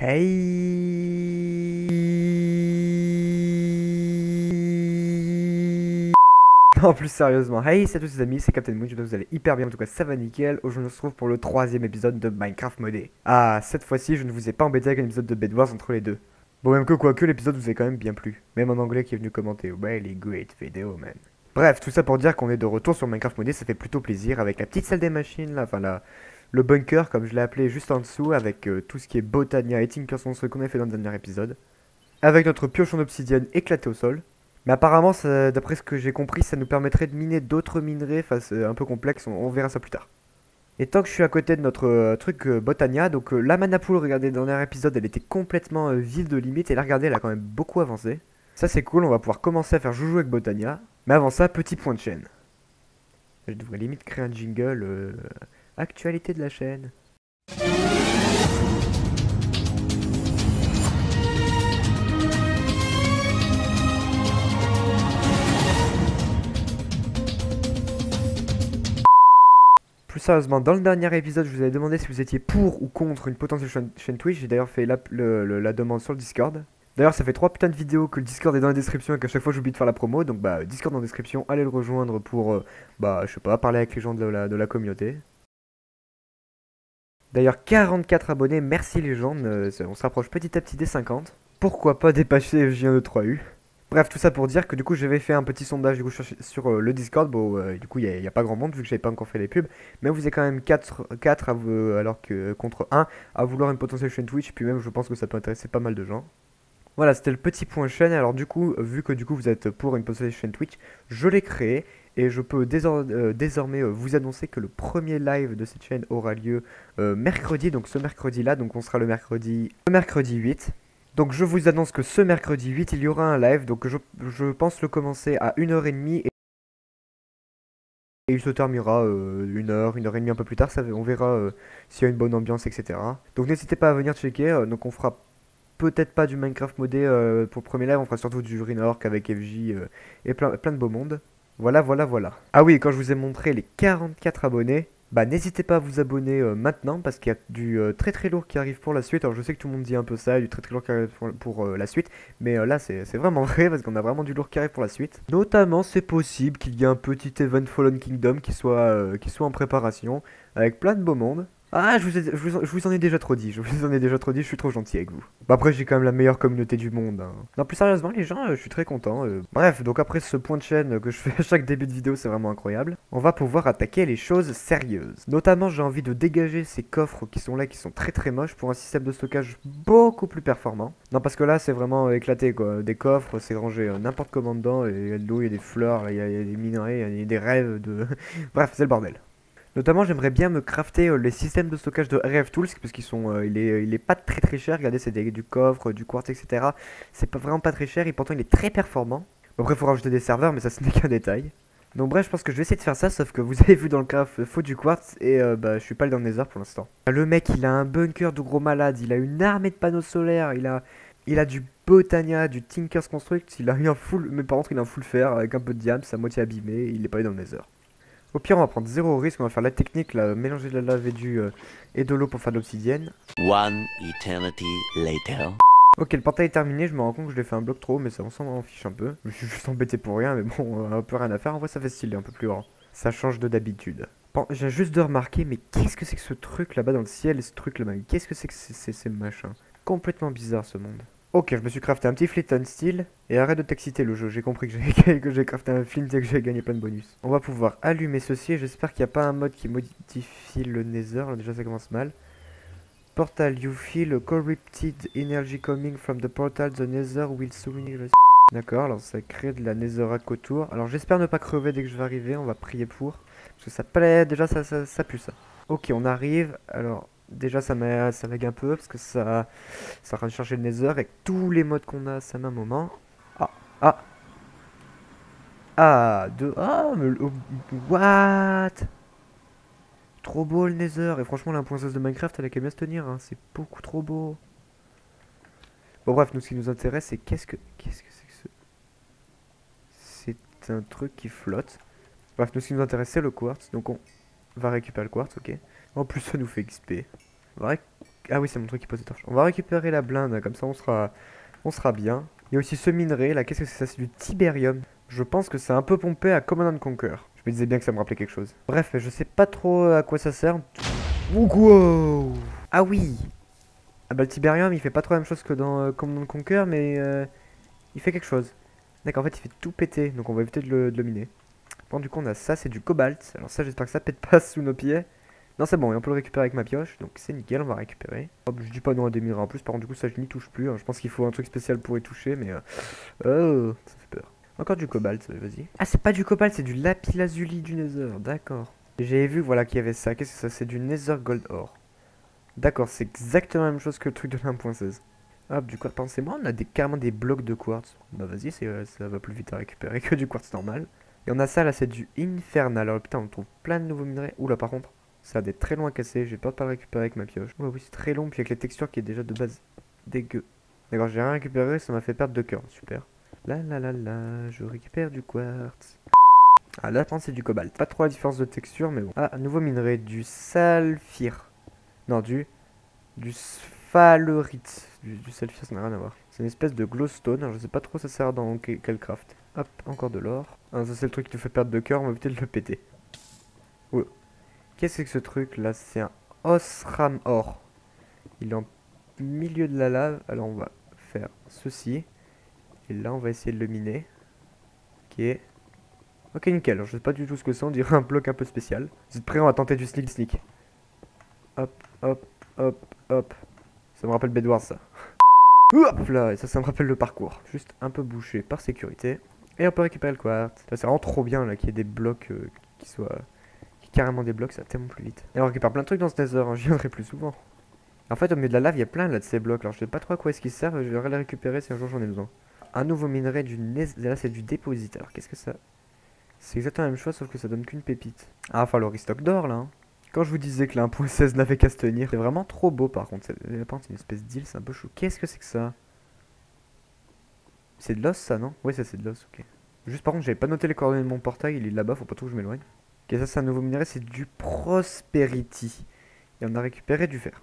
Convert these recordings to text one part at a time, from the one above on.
Hey. Non, plus sérieusement, hey, salut tous les amis, c'est Captain Moon, j'espère que vous allez hyper bien, en tout cas ça va nickel. Aujourd'hui on se retrouve pour le troisième épisode de Minecraft modé. Ah, cette fois-ci je ne vous ai pas embêté avec un épisode de Bed Wars entre les deux. Bon, même que quoique l'épisode vous est quand même bien plu. Même en anglais qui est venu commenter, really great video man. Bref, tout ça pour dire qu'on est de retour sur Minecraft modé, ça fait plutôt plaisir avec la petite salle des machines là, le bunker comme je l'ai appelé juste en dessous avec tout ce qui est Botania et Tinker's Construct qu'on a fait dans le dernier épisode. Avec notre pioche en obsidienne éclatée au sol. Mais apparemment, d'après ce que j'ai compris, ça nous permettrait de miner d'autres minerais, enfin c'est un peu complexe, on verra ça plus tard. Et tant que je suis à côté de notre truc Botania, donc la mana pool, regardez, dans le dernier épisode, elle était complètement vide de limite, et là, regardez, elle a quand même beaucoup avancé. Ça c'est cool, on va pouvoir commencer à faire joujou avec Botania. Mais avant ça, petit point de chaîne. Je devrais limite créer un jingle, actualité de la chaîne. Plus sérieusement, dans le dernier épisode, je vous avais demandé si vous étiez pour ou contre une potentielle chaîne Twitch. J'ai d'ailleurs fait la demande sur le Discord. D'ailleurs, ça fait 3 putains de vidéos que le Discord est dans la description et qu'à chaque fois j'oublie de faire la promo. Donc, bah, Discord en description, allez le rejoindre pour, bah, je sais pas, parler avec les gens de la communauté. D'ailleurs, 44 abonnés, merci les gens. On se rapproche petit à petit des 50. Pourquoi pas dépasser J123U. Bref, tout ça pour dire que du coup j'avais fait un petit sondage du coup, sur le Discord. Bon, du coup il n'y a pas grand monde vu que j'avais pas encore fait les pubs. Mais vous êtes quand même 4 alors que contre 1 à vouloir une potentielle chaîne Twitch. Puis même je pense que ça peut intéresser pas mal de gens. Voilà, c'était le petit point chaîne. Alors du coup, vu que du coup vous êtes pour une potentielle chaîne Twitch, je l'ai créé. Et je peux désormais vous annoncer que le premier live de cette chaîne aura lieu mercredi. Donc ce mercredi là, donc on sera le mercredi 8. Donc je vous annonce que ce mercredi 8, il y aura un live, donc je pense le commencer à 1h30 et il se terminera 1h, 1h30 un peu plus tard, on verra s'il y a une bonne ambiance, etc. Donc n'hésitez pas à venir checker, donc on fera peut-être pas du Minecraft modé pour le premier live, on fera surtout du Renork avec FJ et plein de beaux mondes. Voilà, voilà, voilà. Ah oui, quand je vous ai montré les 44 abonnés, bah n'hésitez pas à vous abonner maintenant parce qu'il y a du très très lourd qui arrive pour la suite. Alors je sais que tout le monde dit un peu ça, du très très lourd qui arrive pour la suite, mais là c'est vraiment vrai parce qu'on a vraiment du lourd qui arrive pour la suite. Notamment c'est possible qu'il y ait un petit event Fallen Kingdom qui soit en préparation avec plein de beaux mondes. Ah, je vous en ai déjà trop dit, je suis trop gentil avec vous. Bah après, j'ai quand même la meilleure communauté du monde, hein. Non, plus sérieusement, les gens, je suis très content. Bref, donc après ce point de chaîne que je fais à chaque début de vidéo, c'est vraiment incroyable. On va pouvoir attaquer les choses sérieuses. Notamment, j'ai envie de dégager ces coffres qui sont là, qui sont très très moches, pour un système de stockage beaucoup plus performant. Non, parce que là, c'est vraiment éclaté, quoi. Des coffres, c'est rangé n'importe comment dedans, et il y a de l'eau, il y a des fleurs, il y a des minerais, il y a des rêves de... Bref, c'est le bordel. Notamment, j'aimerais bien me crafter les systèmes de stockage de RF Tools parce qu'ils sont, il est pas très très cher. Regardez, c'est du coffre, du quartz, etc. C'est pas vraiment pas très cher et pourtant il est très performant. Bon, après, il faut rajouter des serveurs, mais ça ce n'est qu'un détail. Donc bref, je pense que je vais essayer de faire ça, sauf que vous avez vu dans le craft, faut du quartz et bah je suis pas allé dans le Nether pour l'instant. Le mec, il a un bunker de gros malade, il a une armée de panneaux solaires, il a du Botania, du Tinker's Construct, il a rien full, mais par contre il a un full fer avec un peu de diamant, sa moitié abîmé, il est pas allé dans le Nether. Au pire, on va prendre zéro risque, on va faire la technique, là, mélanger de la lave et de l'eau pour faire de l'obsidienne. One eternity later. Ok, le portail est terminé, je me rends compte que je l'ai fait un bloc trop haut, mais ça on s'en fiche un peu. Je me suis juste embêté pour rien, mais bon, on a un peu rien à faire, en vrai ça fait stylé, un peu plus grand. Ça change de d'habitude. Bon, j'ai juste de remarquer, mais qu'est-ce que c'est que ce truc là-bas dans le ciel et ce truc là-bas? Qu'est-ce que c'est que ces machins? Complètement bizarre ce monde. Ok, je me suis crafté un petit flint and steel. Et arrête de t'exciter le jeu, j'ai compris que j'ai crafté un flint et que j'ai gagné plein de bonus. On va pouvoir allumer ceci et j'espère qu'il n'y a pas un mode qui modifie le nether. Alors déjà ça commence mal. Portal, you feel a corrupted energy coming from the portal, the nether will soon... D'accord, alors ça crée de la netherrack autour. Alors j'espère ne pas crever dès que je vais arriver, on va prier pour. Parce que ça plaît, déjà ça pue ça. Ok, on arrive, alors... Déjà ça lag un peu parce que ça est en train de chercher le nether avec tous les modes qu'on a, ça met un moment. Ah, ah, ah, mais what? Trop beau le nether, et franchement la princesse de Minecraft elle a qu'à bien se tenir, hein. C'est beaucoup trop beau. Bon bref, nous ce qui nous intéresse c'est qu'est-ce que c'est que ce... C'est un truc qui flotte. Bref, nous ce qui nous intéresse c'est le quartz, donc on va récupérer le quartz, ok. En plus ça nous fait XP. Ah oui, c'est mon truc qui pose des torches. On va récupérer la blinde, comme ça on sera bien. Il y a aussi ce minerai, là, qu'est-ce que c'est ça? C'est du tibérium. Je pense que c'est un peu pompé à Command & Conquer. Je me disais bien que ça me rappelait quelque chose. Bref, je sais pas trop à quoi ça sert. Oh, wow. Ah oui. Ah bah le tibérium, il fait pas trop la même chose que dans Command & Conquer, mais il fait quelque chose. D'accord, en fait, il fait tout péter, donc on va éviter de le miner. Bon, du coup, on a ça, c'est du cobalt. Alors ça, j'espère que ça pète pas sous nos pieds. Non, c'est bon, et on peut le récupérer avec ma pioche, donc c'est nickel, on va récupérer. Hop, je dis pas non à des minerais en plus, par contre, du coup, ça, je n'y touche plus. Hein. Je pense qu'il faut un truc spécial pour y toucher, mais oh, ça fait peur. Encore du cobalt, vas-y. Ah, c'est pas du cobalt, c'est du lapis-lazuli du Nether, d'accord. J'avais vu, voilà, qu'il y avait ça. Qu'est-ce que ça? C'est du Nether Gold Ore. D'accord, c'est exactement la même chose que le truc de l'1.16. Hop, du quartz, c'est moi, on a carrément des blocs de quartz. Bah vas-y, ça va plus vite à récupérer que du quartz normal. Et on a ça, là, c'est du infernal. Alors putain, on trouve plein de nouveaux minerais. Oula, par contre, ça a des très longs à casser. J'ai peur de pas le récupérer avec ma pioche. Oula, oui, c'est très long, puis avec les textures qui est déjà de base dégueu. D'accord, j'ai rien récupéré, ça m'a fait perdre 2 cœurs. Super. Là, je récupère du quartz. Ah, là, c'est du cobalt. Pas trop la différence de texture, mais bon. Ah, un nouveau minerai, du saphir. Non, du sphalerite. Du saphir, ça n'a rien à voir. C'est une espèce de glowstone. Alors, je sais pas trop ça sert dans quel craft. Hop, encore de l'or. Ah, ça, c'est le truc qui te fait perdre de cœur. On va éviter de le péter. Oula. Qu'est-ce que c'est que ce truc là? C'est un osram or. Il est en milieu de la lave. Alors, on va faire ceci. Et là, on va essayer de le miner. Ok. Ok, nickel. Alors, je sais pas du tout ce que c'est. On dirait un bloc un peu spécial. Vous êtes prêts? On va tenter du sneak. Hop, hop, hop, hop. Ça me rappelle Bedwars, ça. Hop là, et ça me rappelle le parcours. Juste un peu bouché par sécurité. Et on peut récupérer le quartz. Ça, c'est vraiment trop bien là qu'il y ait des blocs qui soient. Carrément des blocs, ça va tellement plus vite. Et on récupère plein de trucs dans ce nether, hein, j'y viendrai plus souvent. En fait, au milieu de la lave, il y a plein là de ces blocs. Alors je sais pas trop à quoi est-ce qu'ils servent, je vais les récupérer si un jour j'en ai besoin. Un nouveau minerai du nether. Là, c'est du déposit. Alors qu'est-ce que ça? C'est exactement la même chose, sauf que ça donne qu'une pépite. Ah, enfin, le restock d'or là. Hein. Quand je vous disais que la 1.16 n'avait qu'à se tenir, c'est vraiment trop beau par contre. C'est une espèce d'île, c'est un peu chou. Qu'est-ce que c'est que ça? C'est de l'os ça, non? Oui, ça c'est de l'os, ok. Juste par contre, j'avais pas noté les coordonnées de mon portail, il est là-bas, faut pas trop que je m'éloigne. Ok, ça c'est un nouveau minerai, c'est du Prosperity. Et on a récupéré du fer.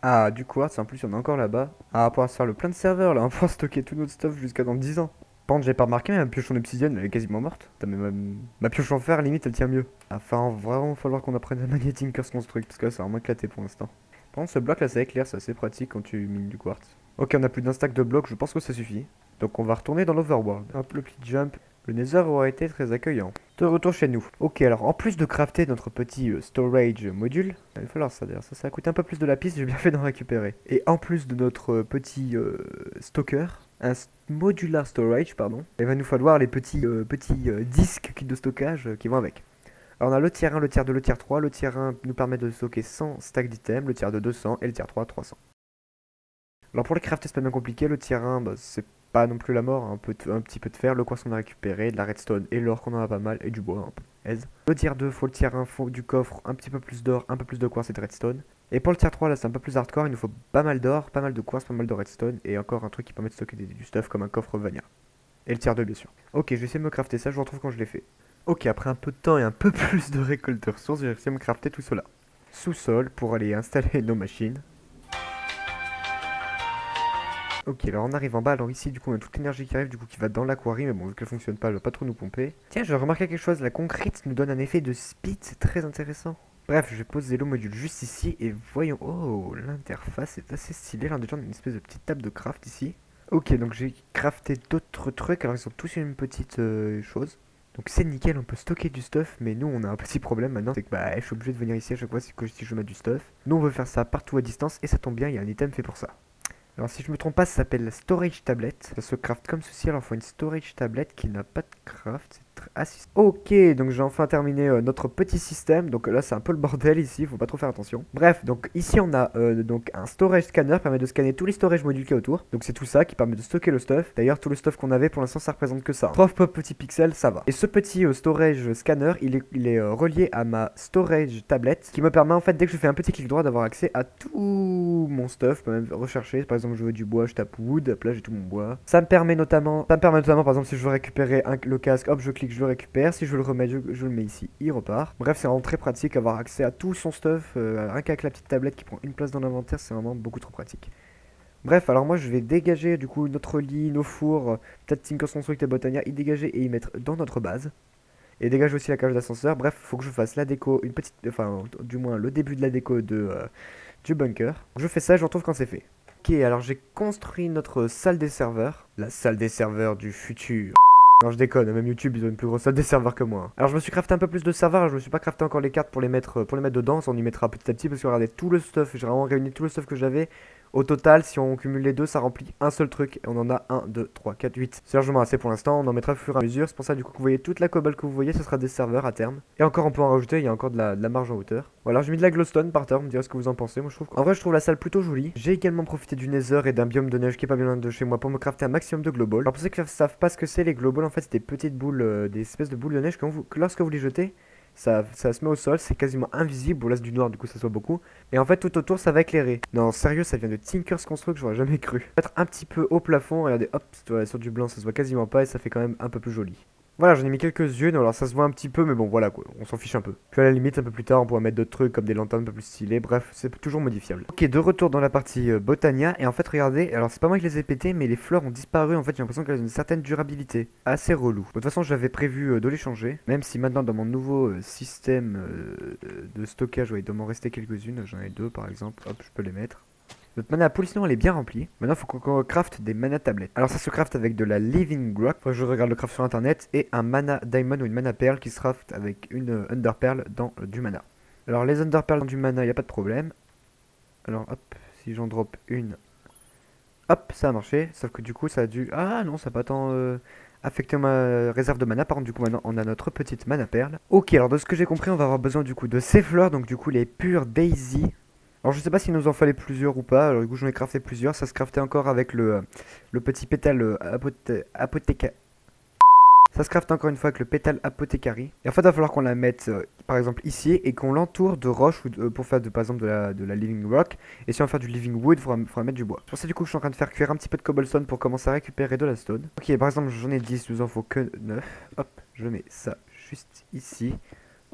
Ah, du quartz, en plus il y en a encore là-bas. Ah, on pourra se faire le plein de serveurs là, on pourra stocker tout notre stuff jusqu'à dans 10 ans. Par contre, j'ai pas remarqué, mais ma pioche en obsidienne, elle est quasiment morte. Putain, mais ma pioche en fer, limite, elle tient mieux. Enfin, vraiment, falloir qu'on apprenne la magnétique curse construct, parce que là, ça va vraiment éclaté pour l'instant. Par contre, ce bloc là, ça éclaire, c'est assez pratique quand tu mines du quartz. Ok, on a plus d'un stack de blocs, je pense que ça suffit. Donc, on va retourner dans l'overworld. Hop, le petit jump. Le Nether aura été très accueillant. De retour chez nous. Ok, alors en plus de crafter notre petit storage module, il va falloir ça d'ailleurs. Ça a coûté un peu plus de la piste, j'ai bien fait d'en récupérer. Et en plus de notre petit stocker, un modular storage, pardon, il va nous falloir les petits disques de stockage qui vont avec. Alors on a le tier 1, le tier 2, le tier 3. Le tier 1 nous permet de stocker 100 stacks d'items, le tier 2 200 et le tier 3 300. Alors pour les crafter c'est pas bien compliqué, le tier 1 bah, c'est pas non plus la mort, un petit peu de fer, le quartz qu'on a récupéré, de la redstone et l'or qu'on en a pas mal, et du bois un peu. Aise. Le tier 2, faut le tier 1, faut du coffre, un petit peu plus d'or, un peu plus de quartz et de redstone. Et pour le tier 3 là c'est un peu plus hardcore, il nous faut pas mal d'or, pas mal de quartz, pas mal de redstone, et encore un truc qui permet de stocker du stuff comme un coffre Vania. Et le tier 2 bien sûr. Ok, je vais essayer de me crafter ça, je vous retrouve quand je l'ai fait. Ok, après un peu de temps et un peu plus de récolte de ressources, j'ai réussi à me crafter tout cela. Sous-sol pour aller installer nos machines. Ok, alors on arrive en bas, alors ici du coup on a toute l'énergie qui arrive, du coup qui va dans l'aquarium, mais bon vu qu'elle fonctionne pas, elle va pas trop nous pomper. Tiens, j'ai remarqué quelque chose, la concrète nous donne un effet de speed, c'est très intéressant. Bref, je vais poser le module juste ici et voyons, oh l'interface est assez stylée, là déjà on a une espèce de petite table de craft ici. Ok, donc j'ai crafté d'autres trucs, alors ils sont tous une petite chose. Donc c'est nickel, on peut stocker du stuff, mais nous on a un petit problème maintenant, c'est que bah je suis obligé de venir ici à chaque fois si je veux mettre du stuff. Nous on veut faire ça partout à distance et ça tombe bien, il y a un item fait pour ça. Alors si je me trompe pas, ça s'appelle la storage tablette. Ça se craft comme ceci, alors il faut une storage tablette qui n'a pas de craft. Ok, donc j'ai enfin terminé notre petit système. Donc là c'est un peu le bordel ici, faut pas trop faire attention. Bref, donc ici on a donc un storage scanner qui permet de scanner tous les storage modules qu'il y a autour. Donc c'est tout ça qui permet de stocker le stuff. D'ailleurs tout le stuff qu'on avait pour l'instant ça représente que ça. 3 petits pixels, ça va. Et ce petit storage scanner, il est relié à ma storage tablette, qui me permet en fait dès que je fais un petit clic droit d'avoir accès à tout mon stuff. Je peux même rechercher, par exemple je veux du bois, je tape wood, hop là j'ai tout mon bois. Ça me permet notamment par exemple si je veux récupérer le casque, hop je clique, je le récupère. Si je veux le remettre, je le mets ici, il repart. Bref, c'est vraiment très pratique, avoir accès à tout son stuff, rien qu'avec la petite tablette qui prend une place dans l'inventaire, c'est vraiment beaucoup trop pratique. Bref, alors moi je vais dégager du coup notre lit, nos fours, peut-être Tinker's Construct et Botania, y dégager et y mettre dans notre base. Et dégager aussi la cage d'ascenseur. Bref, faut que je fasse la déco, une petite, enfin du moins le début de la déco du bunker. Je fais ça, je retrouve quand c'est fait. Ok, alors j'ai construit notre salle des serveurs. La salle des serveurs du futur. Non, je déconne, même YouTube ils ont une plus grosse salle des serveurs que moi. Alors je me suis crafté un peu plus de serveurs, je me suis pas crafté encore les cartes pour les mettre dedans, ça on y mettra petit à petit parce que regardez tout le stuff, j'ai vraiment réuni tout le stuff que j'avais. Au total, si on cumule les deux, ça remplit un seul truc. Et on en a 1, 2, 3, 4, 8. C'est largement assez pour l'instant. On en mettra au fur et à mesure. C'est pour ça, du coup, que vous voyez toute la cobble que vous voyez, ce sera des serveurs à terme. Et encore, on peut en rajouter. Il y a encore de la marge en hauteur. Voilà, j'ai mis de la glowstone par terre. Vous me direz ce que vous en pensez. Moi, je trouve. En vrai, je trouve la salle plutôt jolie. J'ai également profité du nether et d'un biome de neige qui est pas bien loin de chez moi pour me crafter un maximum de glowballs. Alors, pour ceux qui ne savent pas ce que c'est, les glowballs, en fait, c'est des petites boules, des espèces de boules de neige que lorsque vous les jetez, ça se met au sol, c'est quasiment invisible. Bon, là c'est du noir, du coup ça se voit beaucoup. Et en fait, tout autour ça va éclairer. Non, sérieux, ça vient de Tinker's Construct, j'aurais jamais cru. Mettre un petit peu au plafond, regardez, hop, sur du blanc ça se voit quasiment pas et ça fait quand même un peu plus joli. Voilà, j'en ai mis quelques-unes, alors ça se voit un petit peu, mais bon, voilà quoi, on s'en fiche un peu. Puis à la limite, un peu plus tard, on pourra mettre d'autres trucs comme des lanternes un peu plus stylées, bref, c'est toujours modifiable. Ok, de retour dans la partie Botania, et en fait, regardez, alors c'est pas moi qui les ai pétés, mais les fleurs ont disparu, en fait, j'ai l'impression qu'elles ont une certaine durabilité. Assez relou. De toute façon, j'avais prévu de les changer, même si maintenant, dans mon nouveau système de stockage, ouais, il doit m'en rester quelques-unes, j'en ai deux par exemple, hop, je peux les mettre. Notre mana pool sinon elle est bien remplie. Maintenant il faut qu'on craft des mana tablettes. Alors ça se craft avec de la living rock. Faut que je regarde le craft sur internet. Et un mana diamond ou une mana pearl qui se craft avec une under pearl dans du mana. Alors les under pearl dans du mana, il n'y a pas de problème. Alors hop, si j'en drop une. Hop, ça a marché. Sauf que du coup ça a dû... Ah non, ça n'a pas tant affecté ma réserve de mana. Par contre du coup maintenant on a notre petite mana pearl. Ok, alors de ce que j'ai compris on va avoir besoin du coup de ces fleurs. Donc du coup les pures daisy. Alors je sais pas s'il nous en fallait plusieurs ou pas, alors du coup j'en ai crafté plusieurs, ça se craftait encore avec le petit pétale apothéca... Ça se crafte encore une fois avec le pétale apothécari. Et en fait il va falloir qu'on la mette par exemple ici et qu'on l'entoure de roches pour faire par exemple de la living rock. Et si on veut faire du living wood, il faudra mettre du bois. Pour ça du coup je suis en train de faire cuire un petit peu de cobblestone pour commencer à récupérer de la stone. Ok, par exemple j'en ai 10, il nous en faut que 9. Hop, je mets ça juste ici,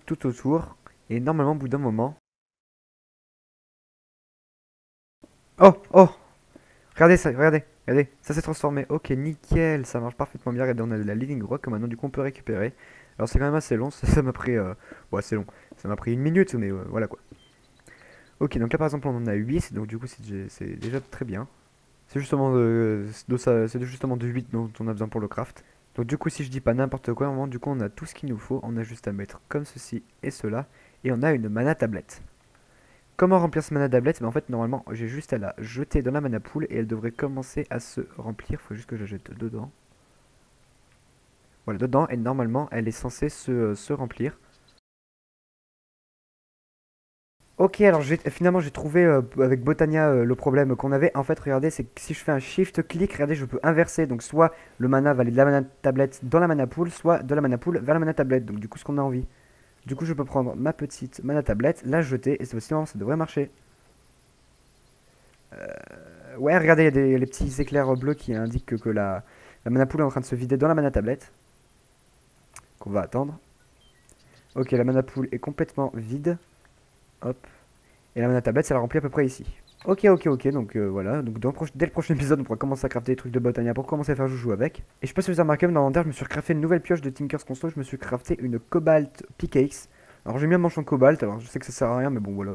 tout autour. Et normalement au bout d'un moment... Oh, oh, regardez ça, regardez, ça s'est transformé. Ok, nickel, ça marche parfaitement bien. Regardez, on a de la living rock que maintenant du coup on peut récupérer. Alors c'est quand même assez long, ça m'a pris, bon c'est long, ça m'a pris une minute, mais voilà quoi. Ok, donc là par exemple on en a 8, donc du coup c'est déjà très bien. C'est justement de 8 dont on a besoin pour le craft. Donc du coup si je dis pas n'importe quoi, au moment du coup on a tout ce qu'il nous faut, on a juste à mettre comme ceci et cela, et on a une mana tablette. Comment remplir ce mana tablette? En fait, normalement, j'ai juste à la jeter dans la mana pool et elle devrait commencer à se remplir. Faut juste que je la jette dedans. Voilà, dedans, et normalement, elle est censée se remplir. Ok, alors finalement, j'ai trouvé avec Botania le problème qu'on avait. En fait, regardez, c'est que si je fais un shift-click, regardez, je peux inverser. Donc, soit le mana va aller de la mana tablette dans la mana pool, soit de la mana pool vers la mana tablette. Donc, du coup, ce qu'on a envie. Du coup, je peux prendre ma petite mana tablette, la jeter, et sinon, ça devrait marcher. Ouais, regardez, il y a les petits éclairs bleus qui indiquent que la mana pool est en train de se vider dans la mana tablette. Qu'on va attendre. Ok, la mana pool est complètement vide. Hop. Et la mana tablette, ça la remplit à peu près ici. Ok, donc voilà. Donc dès le prochain épisode, on pourra commencer à crafter des trucs de Botania pour commencer à faire joujou avec. Et je sais pas si vous avez remarqué, dans l'inventaire, je me suis crafté une nouvelle pioche de Tinker's Construct. Je me suis crafté une Cobalt Pickaxe. Alors j'ai mis un manchon cobalt, alors je sais que ça sert à rien, mais bon voilà.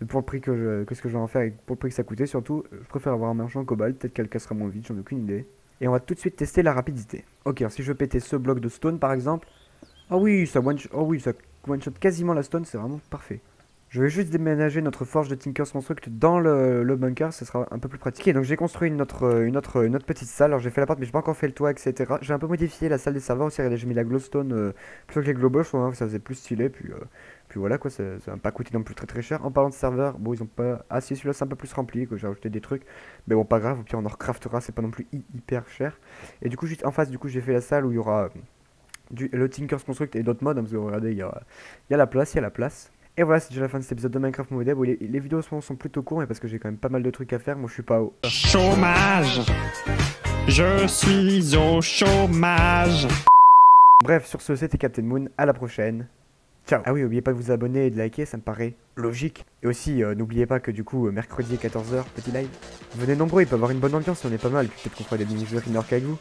Pour le prix qu'est-ce que je vais en faire et pour le prix que ça coûtait, surtout, je préfère avoir un manchon cobalt. Peut-être qu'elle cassera moins vite, j'en ai aucune idée. Et on va tout de suite tester la rapidité. Ok, alors si je veux péter ce bloc de stone par exemple. Ah oui, ça one-shot quasiment la stone, c'est vraiment parfait. Je vais juste déménager notre forge de Tinker's Construct dans le bunker, ce sera un peu plus pratique. Ok, donc j'ai construit une autre petite salle. Alors j'ai fait la porte, mais j'ai pas encore fait le toit, etc. J'ai un peu modifié la salle des serveurs aussi. Regardez, j'ai mis la glowstone plutôt que les glowballs, je trouve que ça faisait plus stylé. Puis voilà quoi, ça n'a pas coûté non plus très cher. En parlant de serveurs, bon, ils ont pas. Ah si, celui-là c'est un peu plus rempli, que j'ai rajouté des trucs. Mais bon, pas grave, au pire on en recraftera, c'est pas non plus hyper cher. Et du coup, juste en face, du coup, j'ai fait la salle où il y aura le Tinker's Construct et d'autres mods. Hein, parce que regardez, il y a la place, Et voilà, c'est déjà la fin de cet épisode de Minecraft Modèle. Bon, les vidéos sont plutôt courtes, mais parce que j'ai quand même pas mal de trucs à faire. Moi, je suis pas au chômage. Je suis au chômage. Bref, sur ce, c'était Captain Moon, à la prochaine. Ciao. Ah oui, n'oubliez pas de vous abonner et de liker, ça me paraît logique. Et aussi, n'oubliez pas que du coup, mercredi à 14 h, petit live. Venez nombreux, il peut y avoir une bonne ambiance, on est pas mal. Peut-être qu'on fera des mini-jeux Rinork avec vous.